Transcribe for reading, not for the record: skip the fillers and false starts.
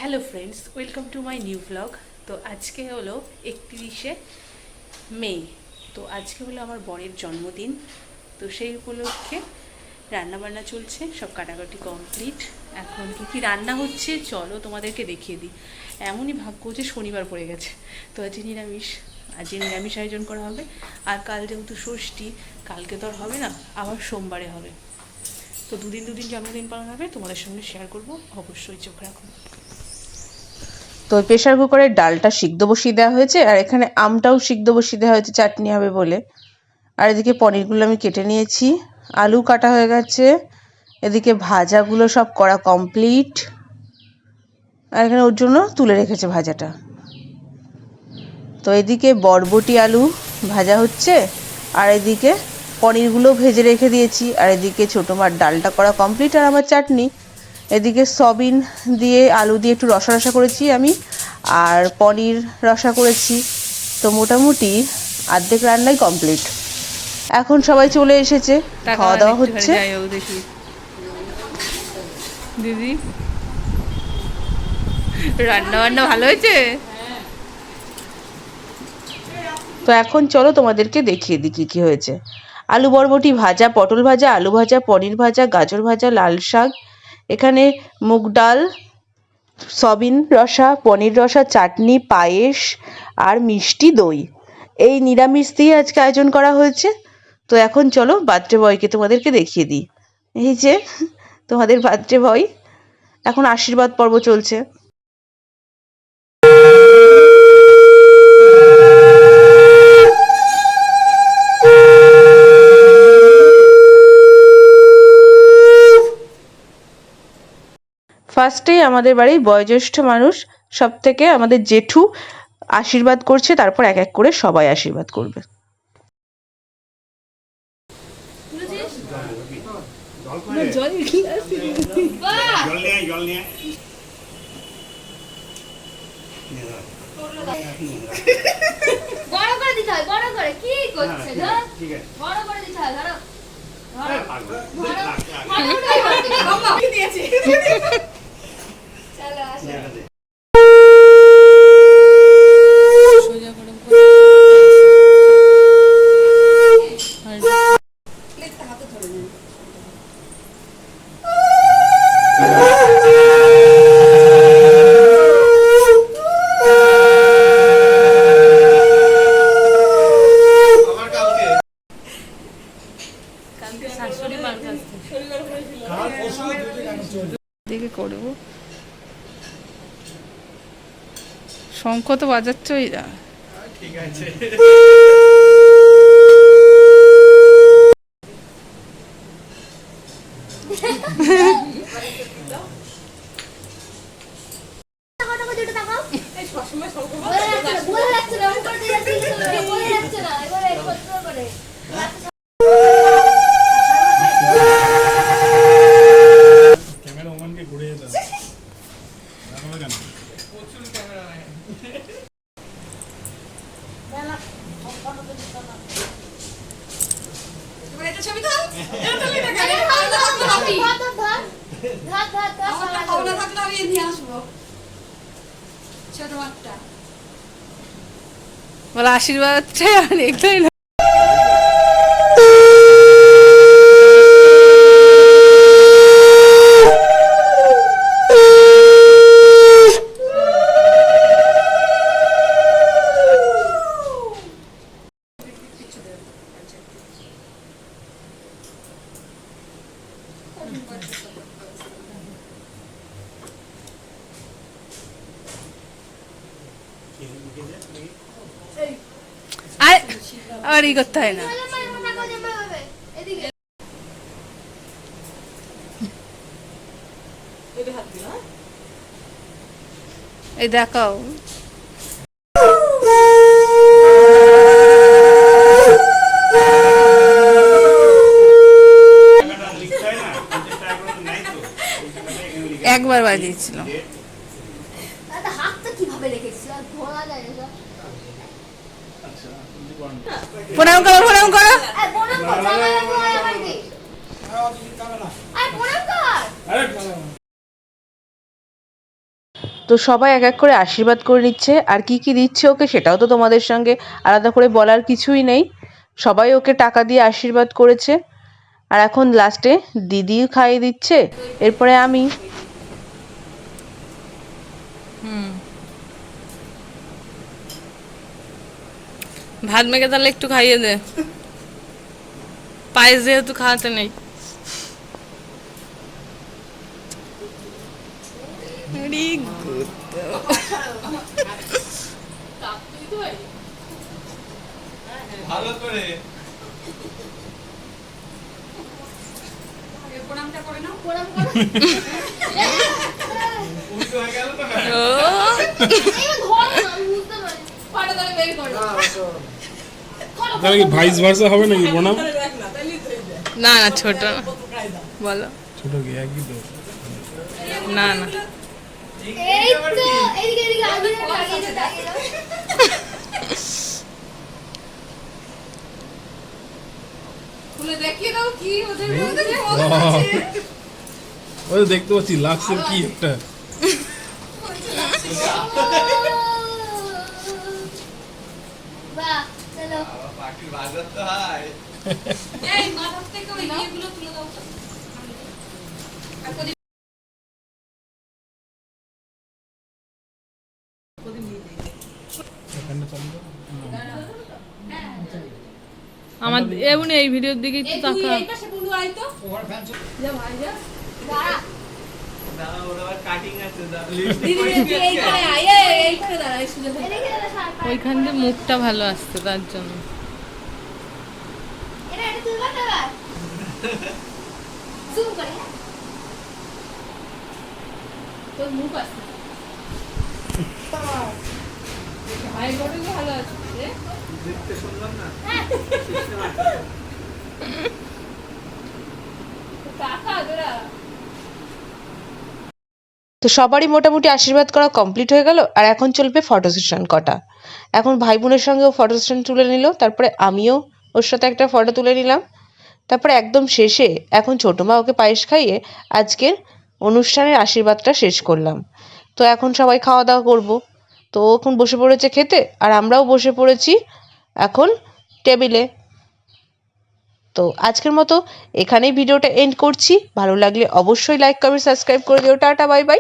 Hello friends, welcome to my new blog. তো আজকে হলো 31শে মে। তো আজকে হলো আমার বরের জন্মদিন। তো সেই উপলক্ষে রান্নাবান্না চলছে, সব কাটাকাটি কমপ্লিট। এখন কী রান্না হচ্ছে চলো তোমাদেরকে দেখিয়ে দিই। এমনই ভাগ্য যে শনিবার পড়ে গেছে, তো আজকে নিরামিষ। আজকে নিরামিষ আয়োজন করা হবে। আর কাল যেহেতু ষষ্ঠী, কালকে তো আর হবে না, আবার সোমবারে হবে। তো দুদিন জন্মদিন পালন হবে, তোমাদের সঙ্গে শেয়ার করবো, অবশ্যই চোখ রাখুন। তো প্রেশার কুকারে ডালটা সিদ্ধ বসিয়ে দেওয়া হয়েছে, আর এখানে আমটাও সিদ্ধ বসিয়ে দেওয়া হয়েছে চাটনি হবে বলে। আর এদিকে পনিরগুলো আমি কেটে নিয়েছি, আলু কাটা হয়ে গেছে, এদিকে ভাজাগুলো সব করা কমপ্লিট। আর এখানে ওর জন্য তুলে রেখেছে ভাজাটা। তো এদিকে বরবটি আলু ভাজা হচ্ছে, আর এদিকে পনিরগুলো ভেজে রেখে দিয়েছি, আর এদিকে ছোটো মার ডালটা করা কমপ্লিট, আর আমার চাটনি। এদিকে সয়াবিন দিয়ে আলু দিয়ে একটু রসা রসা করেছি আমি, আর পনির রসা করেছি। তো মোটামুটি অর্ধেক রান্নাই কমপ্লিট। এখন সবাই চলে এসেছে, খাওয়া দাওয়া হচ্ছে। দেখি দিদি, রান্না বান্না ভালো হয়েছে। তো এখন চলো তোমাদেরকে দেখিয়ে দিই কী কী হয়েছে। আলু বরবটি ভাজা, পটল ভাজা, আলু ভাজা, পনির ভাজা, গাজর ভাজা, লাল শাক, এখানে মুগ ডাল, সয়াবিন রসা, পনির রসা, চাটনি, পায়েস আর মিষ্টি দই। এই নিরামিষ দিয়ে আজকে আয়োজন করা হয়েছে। তো এখন চলো বার্থডে বয়কে তোমাদেরকে দেখিয়ে দিই। এই যে তোমাদের বার্থডে বয়, এখন আশীর্বাদ পর্ব চলছে। ফার্স্টেই আমাদের বাড়ির বয়োজ্যেষ্ঠ মানুষ, সব থেকে আমাদের জেঠু আশীর্বাদ করছে, তারপর এক এক করে সবাই আশীর্বাদ করবে। বড় করে দিতে হয়, বড় করে কি করছে গো? বড় করে দিতে হয়, ধরো চলো আসো। দেখে করবো। শঙ্খ তো বাজাচ্ছই না। ঠিক আছে। বলে আশীর্বাদ চাই, আর একটাই না। আর ই করতে হয় না। এই দেখাও, একবার বাজিয়েছিলাম। প্রণাম করো, প্রণাম করো। তো সবাই এক এক করে আশীর্বাদ করে নিচ্ছে, আর কি কি দিচ্ছে ওকে সেটাও তো তোমাদের সঙ্গে আলাদা করে বলার কিছুই নেই। সবাই ওকে টাকা দিয়ে আশীর্বাদ করেছে, আর এখন লাস্টে দিদিও খাইয়ে দিচ্ছে, এরপরে আমি। ভাত মেখে তাহলে একটু খাইয়ে দে, পায়েস যেহেতু খাওয়াতে নেই। Very good. ভালো করে প্রণাম করো। উল্টো হয়ে গেল তো Oh. এই ধরো না, আমি বুঝতে পারি। পাটা তাহলে বের করো। তাহলে কি ভাইস ভার্সা হবে নাকি প্রণাম? না না, ছোট না, বলো। ছোট কি একই তো? না না, এই তো এদিকে আগে লাগিয়ে দাও। খুলে দেখিয়ে দাও কি ওদের মধ্যে কি হচ্ছে। ওই তো দেখতে পাচ্ছি লাক্সের কি একটা। বাহ, চলো। পাখির বাজার তো হয় এই মাথার থেকে ওই ইয়েগুলো তুলে দাও। আমার এমনি এই ভিডিওর দিকে একটু তাকা। দাঁড়া। দাদা ওর আবার কাটিং আছে এদিকে দাঁড়া, সার। ওইখান দিয়ে মুখটা ভালো আসছে তার জন্য। এটা তুলবা না এবার? জুম করে, হ্যাঁ? তোর মুখ আসছে। দেখতে শুনলাম না কাকা তোরা তো সবারই মোটামুটি আশীর্বাদ করা কমপ্লিট হয়ে গেল, আর এখন চলবে ফটো সেশন কটা। এখন ভাই বোনের সঙ্গেও ফটো সেশন তুলে নিল, তারপরে আমিও ওর সাথে একটা ফটো তুলে নিলাম। তারপরে একদম শেষে এখন ছোটো মা ওকে পায়েস খাইয়ে আজকের অনুষ্ঠানের আশীর্বাদটা শেষ করলাম। তো এখন সবাই খাওয়া দাওয়া করবো। তো ও এখন বসে পড়েছে খেতে, আর আমরাও বসে পড়েছি এখন টেবিলে। তো আজকের মতো এখানেই ভিডিওটা এন্ড করছি। ভালো লাগলে অবশ্যই লাইক কমেন্ট সাবস্ক্রাইব করে দিও। Tata, bye bye.